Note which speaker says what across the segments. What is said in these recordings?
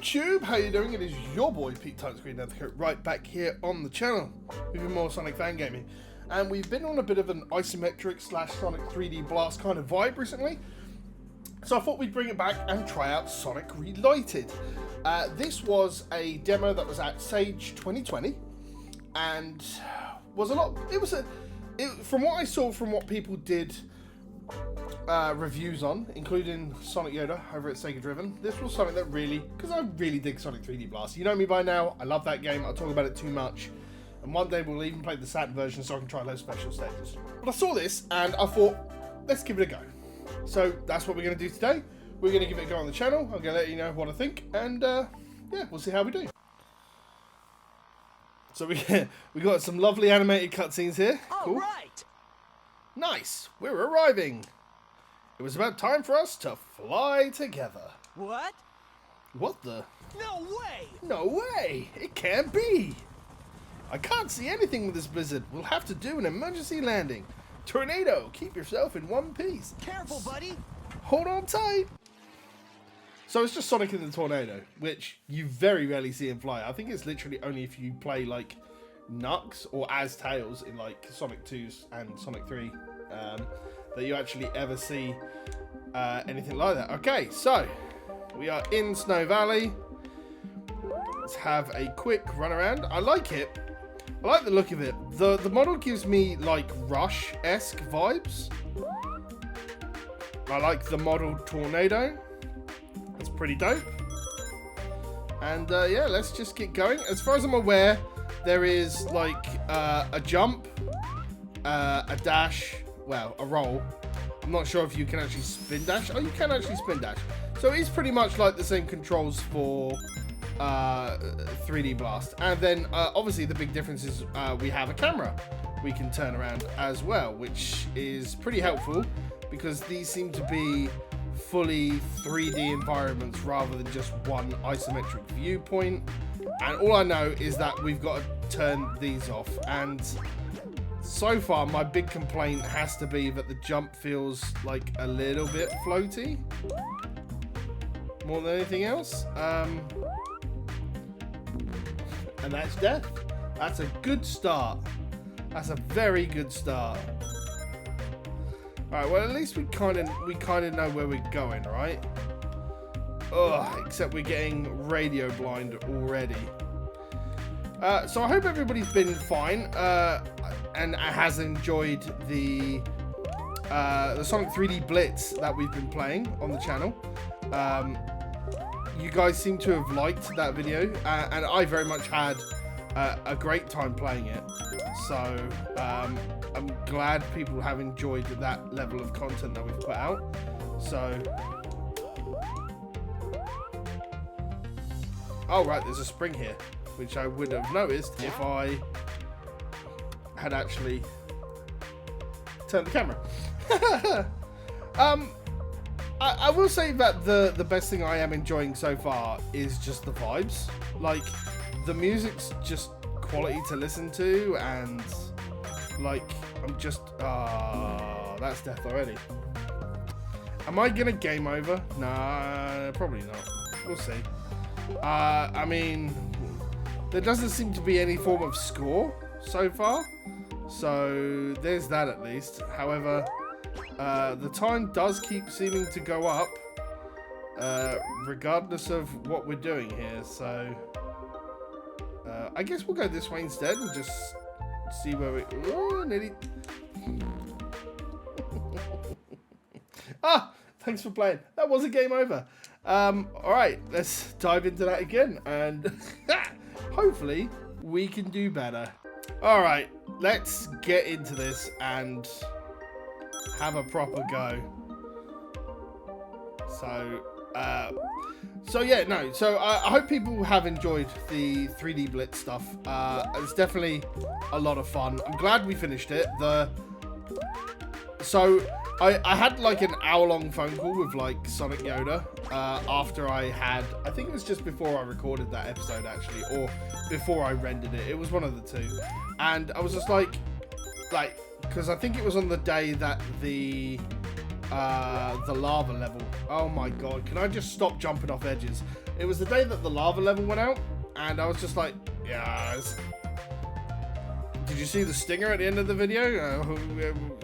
Speaker 1: YouTube, how you doing? It is your boy Pete Timescreen Advocate right back here on the channel with more Sonic fan gaming, and we've been on a bit of an isometric / Sonic 3D Blast kind of vibe recently, so I thought we'd bring it back and try out Sonic Relighted. This was a demo that was at Sage 2020 and was a lot. From what I saw from what people did reviews on, including Sonic Yoda over at Sega Driven, this was something that really, because I really dig Sonic 3D Blast. You know me by now, I love that game, I talk about it too much, and one day we'll even play the Saturn version so I can try those special stages. But I saw this and I thought, let's give it a go. So that's what we're going to do today. We're going to give it a go on the channel, I'm going to let you know what I think, and yeah, we'll see how we do. So we got some lovely animated cutscenes here. Cool.
Speaker 2: All right.
Speaker 1: Nice, we're arriving. It was about time for us to fly together.
Speaker 2: What?
Speaker 1: What the?
Speaker 2: No way!
Speaker 1: No way! It can't be! I can't see anything with this blizzard. We'll have to do an emergency landing. Tornado, keep yourself in one piece.
Speaker 2: Careful, buddy!
Speaker 1: Hold on tight! So it's just Sonic in the Tornado, which you very rarely see him fly. I think it's literally only if you play like Nux or as Tails in like Sonic 2's and Sonic 3 that you actually ever see anything like that. Okay, so we are in Snow Valley. Let's have a quick run around. I like it. I like the look of it. The model gives me like Rush-esque vibes. I like the model Tornado. That's pretty dope. And yeah, let's just get going. As far as I'm aware, there is like a jump, a dash, well, a roll. I'm not sure if you can actually spin dash. Oh, you can actually spin dash. So it's pretty much like the same controls for 3D Blast. And then obviously the big difference is we have a camera we can turn around as well, which is pretty helpful because these seem to be fully 3D environments rather than just one isometric viewpoint. And all I know is that we've got to turn these off, and so far my big complaint has to be that the jump feels like a little bit floaty more than anything else. And that's death. That's a good start. That's a very good start. Alright, well at least we kind of know where we're going, right? Ugh, except we're getting radio blind already. So I hope everybody's been fine and has enjoyed the Sonic 3D Blitz that we've been playing on the channel. You guys seem to have liked that video, and I very much had a great time playing it. So I'm glad people have enjoyed that level of content that we've put out. So, oh right, there's a spring here, which I would have noticed if I had actually turned the camera. I will say that the best thing I am enjoying so far is just the vibes. Like, the music's just quality to listen to, and like, I'm just that's death already. Am I gonna game over? Nah, probably not. We'll see. I mean, there doesn't seem to be any form of score so far, so there's that at least. However, the time does keep seeming to go up, regardless of what we're doing here, so I guess we'll go this way instead and just see where we... Oh, nearly... Ah! Thanks for playing. That was a game over. Alright, let's dive into that again, and hopefully we can do better. Alright, let's get into this and have a proper go. So yeah, no. So I hope people have enjoyed the 3D Blitz stuff. It's definitely a lot of fun. I'm glad we finished it. So I had like an hour-long phone call with like Sonic Yoda after I think it was just before I recorded that episode actually, or before I rendered it. It was one of the two, and I was just like, because I think it was on the day that the the lava level. Oh my god, can I just stop jumping off edges? It was the day that the lava level went out, and I was just like, yes. Did you see the stinger at the end of the video?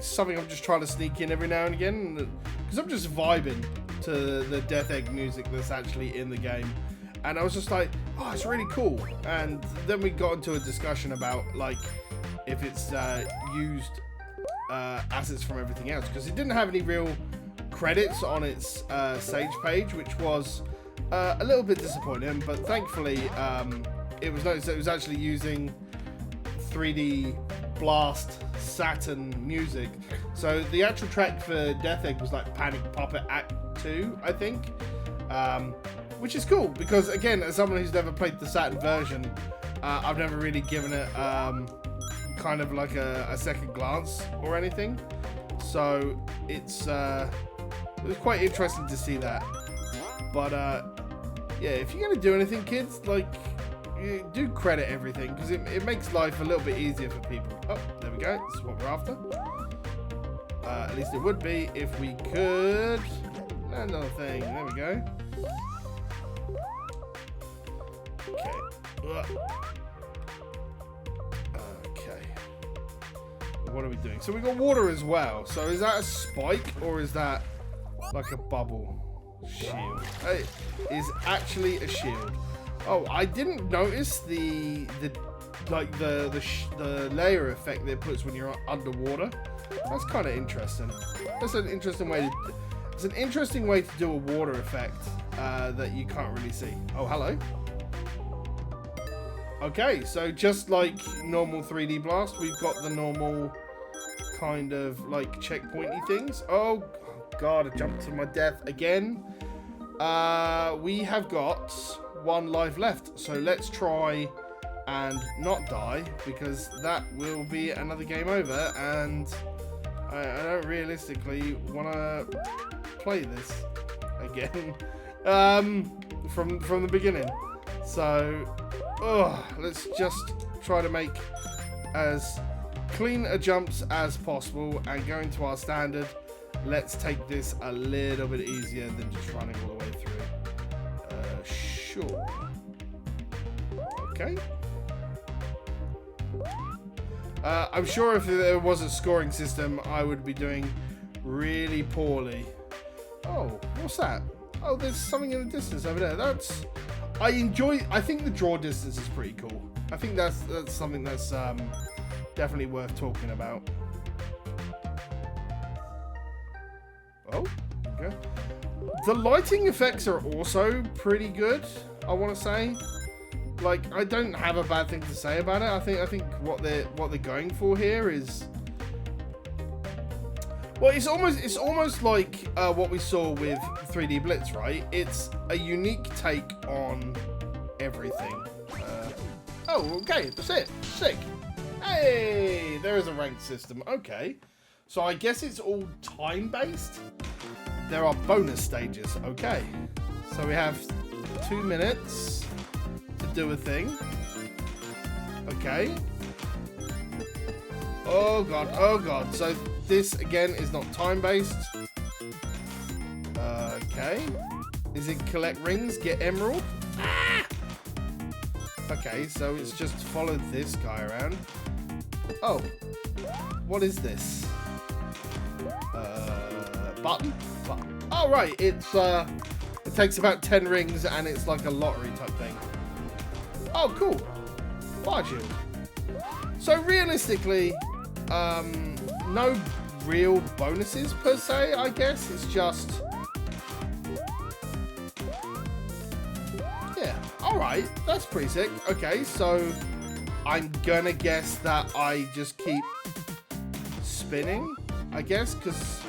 Speaker 1: Something I'm just trying to sneak in every now and again, because I'm just vibing to the Death Egg music that's actually in the game. And I was just like, oh, it's really cool. And then we got into a discussion about, like, if it's used assets from everything else, because it didn't have any real credits on its Sage page, which was a little bit disappointing, but thankfully it was noticed that it was actually using 3D Blast Saturn music. So the actual track for Death Egg was like Panic Puppet Act 2, I think, which is cool because, again, as someone who's never played the Saturn version, I've never really given it kind of like a second glance or anything. So it was quite interesting to see that. But yeah, if you're gonna do anything, kids, like, you do credit everything, because it makes life a little bit easier for people. Oh, there we go. This is what we're after. At least it would be if we could land another thing. There we go. Okay. Okay. What are we doing? So we got water as well. So is that a spike or is that like a bubble? Shield. It is actually a shield. Oh, I didn't notice the layer effect that it puts when you're underwater. That's kind of interesting. That's an interesting way to. It's an interesting way to do a water effect that you can't really see. Oh, hello. Okay, so just like normal 3D Blast, we've got the normal kind of like checkpointy things. Oh god, I jumped to my death again. We have got 1 life left, so let's try and not die, because that will be another game over, and I don't realistically want to play this again from the beginning. So let's just try to make as clean a jumps as possible and go into our standard. Let's take this a little bit easier than just running all the way through. Sure. Okay. I'm sure if there was a scoring system, I would be doing really poorly. Oh, what's that? Oh, there's something in the distance over there. I think the draw distance is pretty cool. I think that's something that's definitely worth talking about. Oh, okay. The lighting effects are also pretty good, I want to say. Like, I don't have a bad thing to say about it. I think what they're going for here is, well, it's almost like what we saw with 3D Blitz, right? It's a unique take on everything. Oh, okay, that's it. Sick. Hey, there is a ranked system. Okay, so I guess it's all time-based. There are bonus stages. Okay, so we have 2 minutes to do a thing. Okay. Oh god, oh god. So this again is not time-based. Okay. Is it collect rings, get emerald? Ah! Okay, so it's just follow this guy around. Oh, what is this? Button? Oh right, it takes about 10 rings and it's like a lottery type thing. Oh cool, fire shield. So realistically, no real bonuses per se, I guess. It's just, yeah, alright, that's pretty sick. Okay, so I'm gonna guess that I just keep spinning, I guess, because,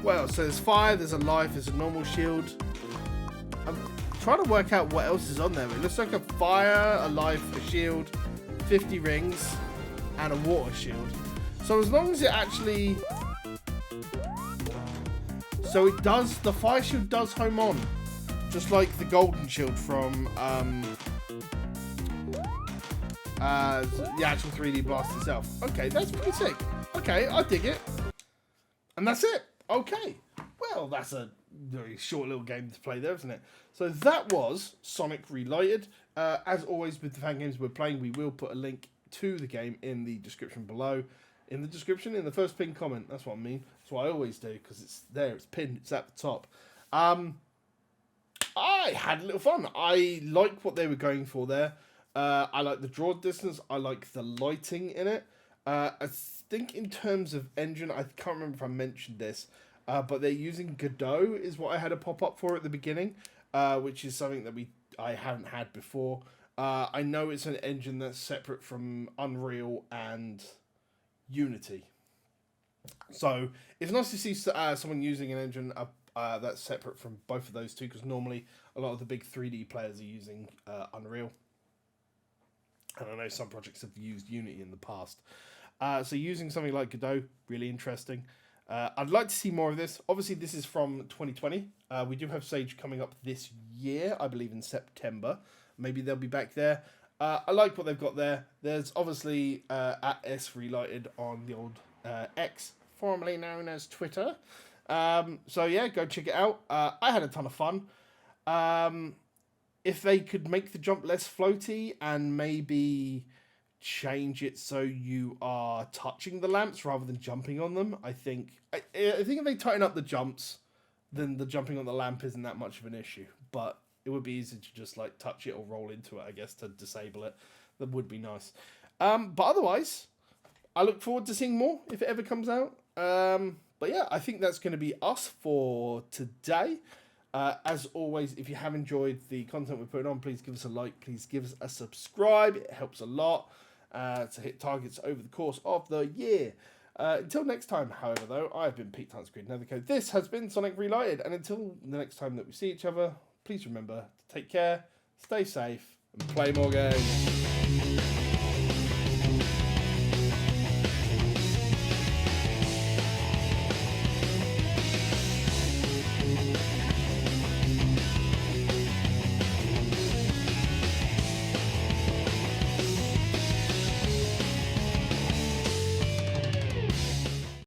Speaker 1: well, so there's fire, there's a life, there's a normal shield. I'm trying to work out what else is on there. It looks like a fire, a life, a shield, 50 rings, and a water shield. So as long as it actually, so it does, the fire shield does home on, just like the golden shield from the actual 3D Blast itself. Okay, that's pretty sick. Okay, I dig it. And that's it. Okay, well, that's a very short little game to play there, isn't it? So that was Sonic Relighted. As always with the fan games we're playing, we will put a link to the game in the description below. In the description, in the first pinned comment. That's what I mean. That's what I always do, because it's there, it's pinned, it's at the top. I had a little fun. I like what they were going for there. I like the draw distance. I like the lighting in it. I think in terms of engine, I can't remember if I mentioned this, but they're using Godot is what I had a pop up for at the beginning, which is something that I haven't had before. I know it's an engine that's separate from Unreal and Unity. So it's nice to see someone using an engine that's separate from both of those two, because normally a lot of the big 3D players are using Unreal. And I know some projects have used Unity in the past. So using something like Godot, really interesting. I'd like to see more of this. Obviously, this is from 2020. We do have Sage coming up this year, I believe in September. Maybe they'll be back there. I like what they've got there. There's obviously at S Relighted on the old X, formerly known as Twitter. So yeah, go check it out. I had a ton of fun. If they could make the jump less floaty and maybe change it so you are touching the lamps rather than jumping on them, I think if they tighten up the jumps, then the jumping on the lamp isn't that much of an issue. But it would be easy to just like touch it or roll into it, I guess, to disable it. That would be nice. But otherwise, I look forward to seeing more if it ever comes out. But yeah, I think that's going to be us for today. As always, if you have enjoyed the content we're putting on, please give us a like, please give us a subscribe. It helps a lot to hit targets over the course of the year. Until next time, however, though, I've been Pete Tanscreed Nethercode. This has been Sonic Relighted, and until the next time that we see each other, please remember to take care, stay safe, and play more games.